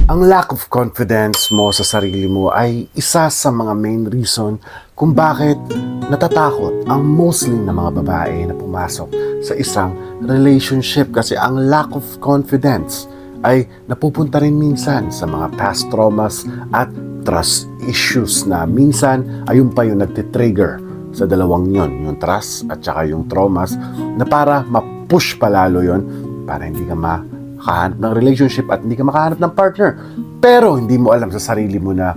Ang lack of confidence mo sa sarili mo ay isa sa mga main reason kung bakit natatakot ang mostly na mga babae na pumasok sa isang relationship, kasi ang lack of confidence ay napupunta rin minsan sa mga past traumas at trust issues na minsan ayun pa yung nagtitrigger sa dalawang yon, yung trust at saka yung traumas, na para ma-push palalo yon para hindi ka makahanap ng relationship at hindi ka makahanap ng partner. Pero hindi mo alam sa sarili mo na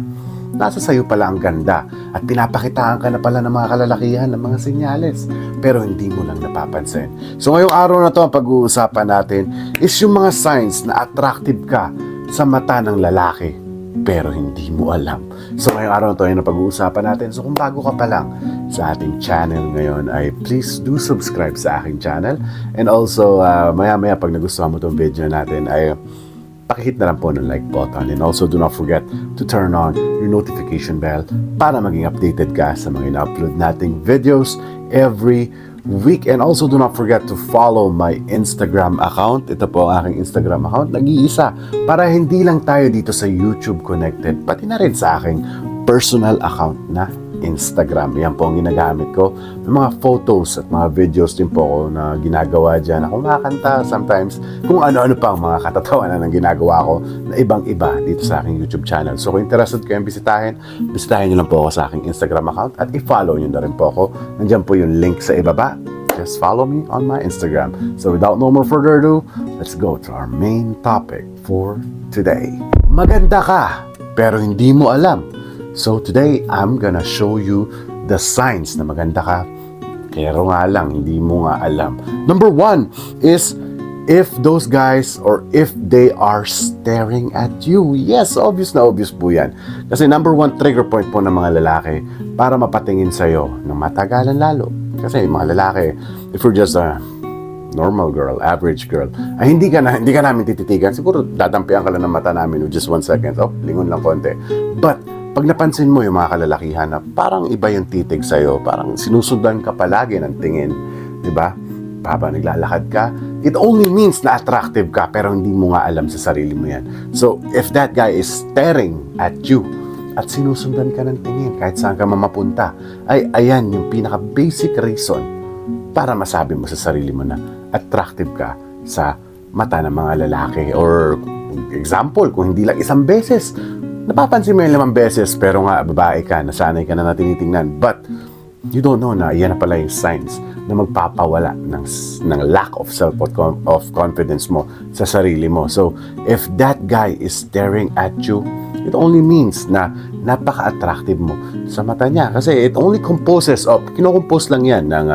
nasa sayo pala ang ganda at pinapakitaan ka na pala ng mga kalalakihan ng mga senyales, pero hindi mo lang napapansin. So ngayong araw na to, ang pag-uusapan natin is yung mga signs na attractive ka sa mata ng lalaki pero hindi mo alam. So ngayong araw na to, yun ang pag-uusapan natin. So kung bago ka pa lang sa ating channel ngayon, ay please do subscribe sa aking channel. And also, maya-maya pag nagustuhan mo itong video natin, ay pakihit na lang po ng like button. And also, do not forget to turn on your notification bell para maging updated ka sa mga ina-upload nating videos every week. And also, do not forget to follow my Instagram account. Ito po ang aking Instagram account, nag-iisa, para hindi lang tayo dito sa YouTube connected, pati na rin sa aking personal account na Instagram. Yan po ang ginagamit ko. May mga photos at mga videos din po ako na ginagawa dyan. Ako makakanta sometimes, kung ano-ano pa ang mga katatawanan ng ginagawa ko na ibang-iba dito sa aking YouTube channel. So kung interested kayong bisitahin nyo lang po ako sa aking Instagram account at i-follow nyo na rin po ako. Nandiyan po yung link sa ibaba. Just follow me on my Instagram. So without no more further ado, let's go to our main topic for today. Maganda ka, pero hindi mo alam. So today, I'm gonna show you the signs na maganda ka, pero nga lang, hindi mo nga alam. Number one is if those guys or if they are staring at you. Yes, obvious na obvious po yan. Kasi number one trigger point po ng mga lalaki para mapatingin sa'yo ng matagalan lalo. Kasi mga lalaki, if you're just a normal girl, average girl, ay hindi ka namin tititigan. Siguro dadampian ka lang ng mata namin with just 1 second. Oh, lingon lang konti. But pag napansin mo yung mga kalalakihan na parang iba yung titig sa'yo, parang sinusundan ka palagi ng tingin, di ba? Habang naglalakad ka, it only means na attractive ka, pero hindi mo nga alam sa sarili mo yan. So, if that guy is staring at you at sinusundan ka ng tingin kahit saan ka mamapunta, ay ayan yung pinaka-basic reason para masabi mo sa sarili mo na attractive ka sa mata ng mga lalaki. Or, example, kung hindi lang isang beses, napapansin mo yung 5 beses, pero nga babae ka, nasanay ka na tinitingnan, but you don't know na yan na pala yung signs na magpapawala ng lack of confidence mo sa sarili mo. So, if that guy is staring at you, it only means na napaka-attractive mo sa mata niya. Kasi it only composes of, kinocompose lang yan ng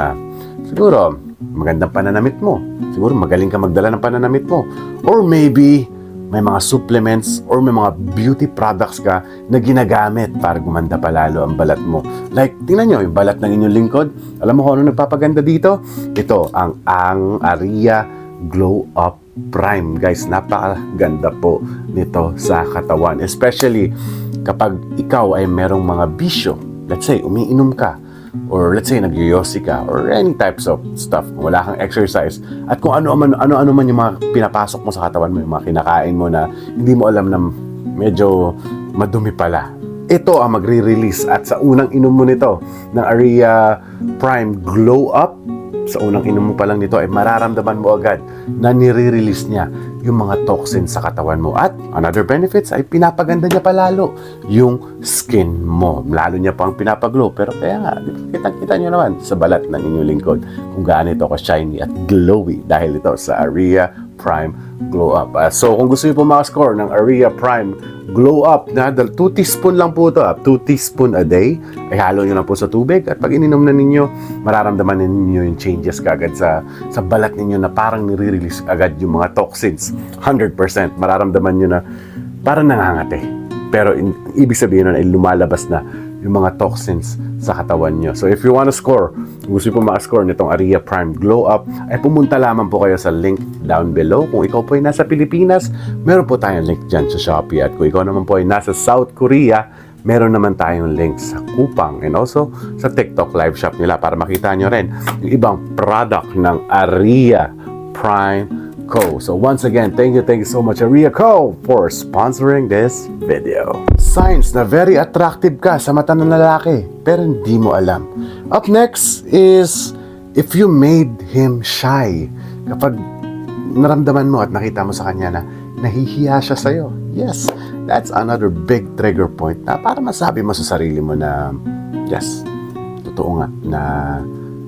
siguro magandang pananamit mo. Siguro magaling ka magdala ng pananamit mo. Or maybe may mga supplements or may mga beauty products ka na ginagamit para gumanda palalo ang balat mo. Like, tingnan nyo, yung balat ng inyong lingkod. Alam mo kung ano nagpapaganda dito? Ito, ang Aria Glow Up Prime. Guys, napakaganda po nito sa katawan. Especially kapag ikaw ay merong mga bisyo. Let's say, umiinom ka. Or let's say nagyoyosi ka or any types of stuff, wala kang exercise, at kung ano man yung mga pinapasok mo sa katawan mo, yung mga kinakain mo na hindi mo alam na medyo madumi pala, ito ang magre-release. At sa unang inom mo nito ng Aria Prime Glow Up, sa unang inom mo pa lang nito ay mararamdaman mo agad na nire-release niya yung mga toxins sa katawan mo. At another benefits ay pinapaganda niya palalo yung skin mo. Lalo niya pang pinapaglow. Pero kaya nga, kita nyo naman sa balat ng inyong lingkod kung gaano ito ka-shiny at glowy dahil ito sa Aria Prime Glow Up. So kung gusto niyo po maka-score ng Aria Prime Glow Up na 2 teaspoon lang po ito, 2 teaspoon a day, ay halo nyo lang po sa tubig, at pag ininom na ninyo, mararamdaman ninyo yung changes kagad sa balat ninyo na parang nire-release agad yung mga toxins. 100% mararamdaman nyo na parang nangangate, pero ibig sabihin nun ay lumalabas na yung mga toxins sa katawan nyo. So if you want to score, gusto nyo po maka-score nitong Aria Prime Glow Up, ay pumunta lamang po kayo sa link down below. Kung ikaw po ay nasa Pilipinas, meron po tayong link dyan sa Shopee. At kung ikaw naman po ay nasa South Korea, meron naman tayong link sa Coupang and also sa TikTok live shop nila para makita nyo rin yung ibang product ng Aria Prime Co. So once again, thank you so much Ria Co for sponsoring this video. Signs na very attractive ka sa mata ng lalaki pero hindi mo alam. Up next is if you made him shy. Kapag naramdaman mo at nakita mo sa kanya na nahihiya siya sa'yo. Yes, that's another big trigger point na para masabi mo sa sarili mo na yes, totoo nga na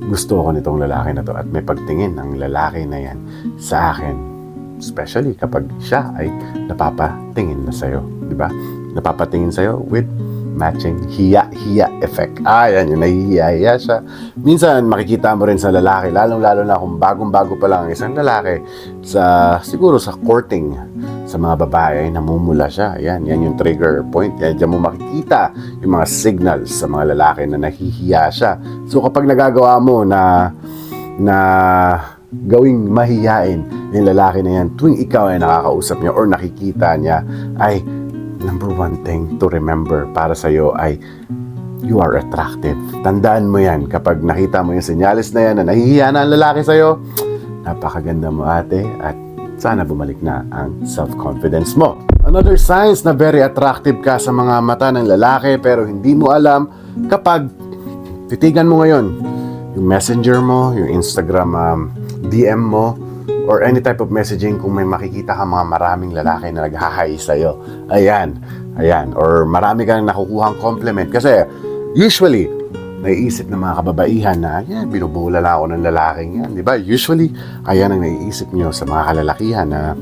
gusto ko nitong lalaki na to at may pagtingin ang lalaki na yan sa akin. Especially kapag siya ay napapatingin na sa'yo. Diba? Napapatingin sa'yo with matching hiya effect. Yan yung nahihiya siya. Minsan makikita mo rin sa lalaki, lalong-lalo na kung bagong-bago pa lang ang isang lalaki siguro sa courting sa mga babae, namumula siya. Yan yung trigger point. Yan, dyan mo makikita yung mga signals sa mga lalaki na nahihiya siya. So kapag nagagawa mo na gawing mahihiyain yung lalaki na yan, tuwing ikaw ay nakakausap niya or nakikita niya, ay number one thing to remember para sa'yo ay you are attractive. Tandaan mo yan. Kapag nakita mo yung senyales na yan na nahihiya na ang lalaki sa'yo, napakaganda mo ate at sana bumalik na ang self-confidence mo. Another signs na very attractive ka sa mga mata ng lalaki pero hindi mo alam kapag titigan mo ngayon yung messenger mo, yung Instagram DM mo, or any type of messaging kung may makikita ka mga maraming lalaki na nag-hi sa'yo. Ayan. Or marami kang nakukuhang compliment. Kasi usually, naiisip ng mga kababaihan na, binubola lang ako ng lalaking yan. Diba? Usually, ayan ang naiisip nyo sa mga kalalakihan na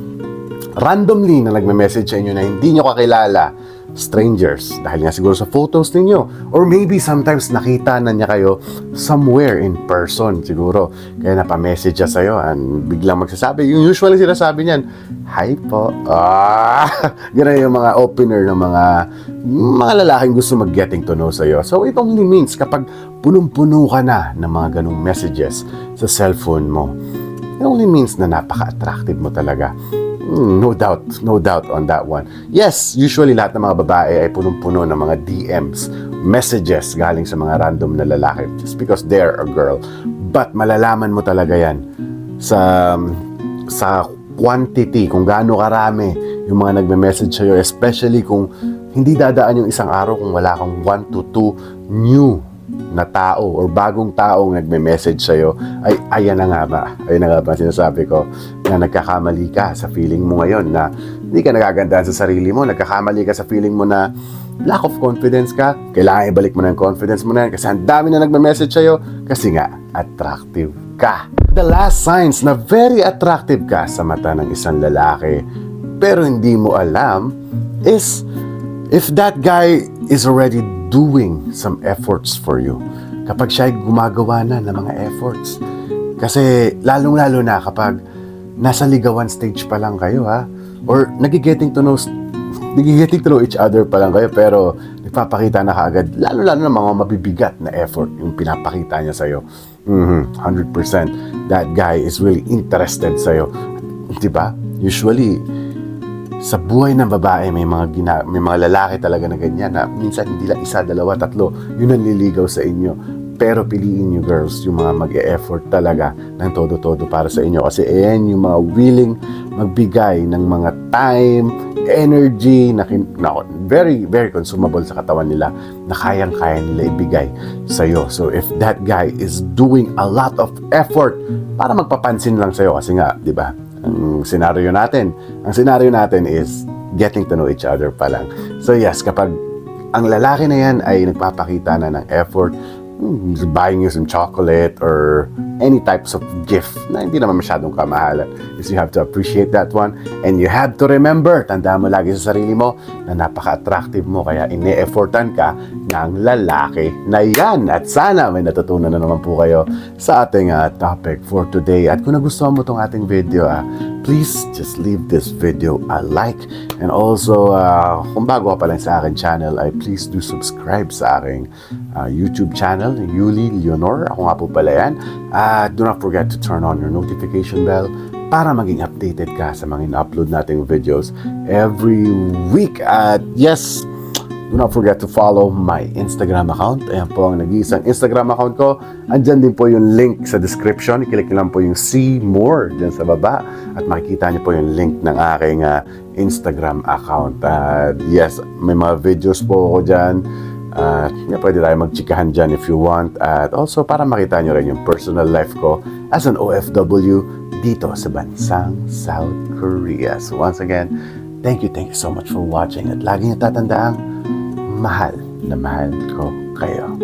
randomly na nagme-message sa inyo na hindi nyo kakilala, strangers, dahil nga siguro sa photos ninyo, or maybe sometimes nakita na niya kayo somewhere in person siguro, kaya napamessage siya sa'yo and biglang magsasabi, yung usually sinasabi niyan, hi po, ganun yung mga opener ng mga lalaking gusto mag-getting to know sa'yo. So it only means kapag punong-puno ka na ng mga ganung messages sa cellphone mo, it only means na napaka-attractive mo talaga. No doubt on that one. Yes, usually lahat ng mga babae ay punong-puno ng mga DMs, messages galing sa mga random na lalaki just because they're a girl. But malalaman mo talaga yan sa quantity, kung gaano karami yung mga nagme-message sa'yo, especially kung hindi dadaan yung isang araw kung wala kang 1 to 2 new na tao or bagong taong nagme-message sa'yo, ayan na nga ba sinasabi ko na nagkakamali ka sa feeling mo ngayon na hindi ka nagagandaan sa sarili mo, nagkakamali ka sa feeling mo na lack of confidence ka, kailangan ibalik mo na yung confidence mo na yan kasi ang dami na nagme-message sa'yo kasi nga attractive ka. The last signs na very attractive ka sa mata ng isang lalaki pero hindi mo alam is if that guy is already doing some efforts for you. Kapag siya ay gumagawa na ng mga efforts. Kasi lalong-lalo na kapag nasa ligawan stage pa lang kayo or nag-getting to know each other pa lang kayo pero nagpapakita na kaagad lalo-lalo na mga mabibigat na effort yung pinapakita niya sa'yo. 100% that guy is really interested sa'yo. Diba? Usually sa buhay ng babae, may mga lalaki talaga na ganyan na minsan hindi lang isa, dalawa, tatlo, yun ang nililigaw sa inyo. Pero piliin nyo girls, yung mga mag-e-effort talaga ng todo-todo para sa inyo. Kasi ayan yung mga willing magbigay ng mga time, energy, na very, very consumable sa katawan nila, na kayang-kaya nila ibigay sa'yo. So if that guy is doing a lot of effort para magpapansin lang sa'yo, kasi nga, di ba? Ang scenario natin is getting to know each other pa lang. So yes, kapag ang lalaki na yan ay nagpapakita na ng effort, buying you some chocolate or any types of gift na hindi naman masyadong kamahalan, is you have to appreciate that one and you have to remember, tandaan mo lagi sa sarili mo na napaka-attractive mo kaya ine-effortan ka ng lalaki na yan. At sana may natutunan na naman po kayo sa ating topic for today. At kung nagustuhan mo tong ating video, please just leave this video a like and also kung bago ka pa lang sa aking channel ay please do subscribe sa aking YouTube channel, Yuli Leonor. Ako nga po pala yan. Do not forget to turn on your notification bell para maging updated ka sa mga in-upload nating videos every week. At yes, Do not forget to follow my Instagram account. Ayan po ang nag-iisang Instagram account ko. Andyan din po yung link sa description. I-click nyo lang po yung see more dyan sa baba. At makikita nyo po yung link ng aking Instagram account. Yes, may mga videos po ako dyan. Pwede tayo magchikahan dyan if you want. At also para makita nyo rin yung personal life ko as an OFW dito sa bansang South Korea. So once again, thank you so much for watching. At lagi nyo tatandaan, mahal na mahal ko kayo.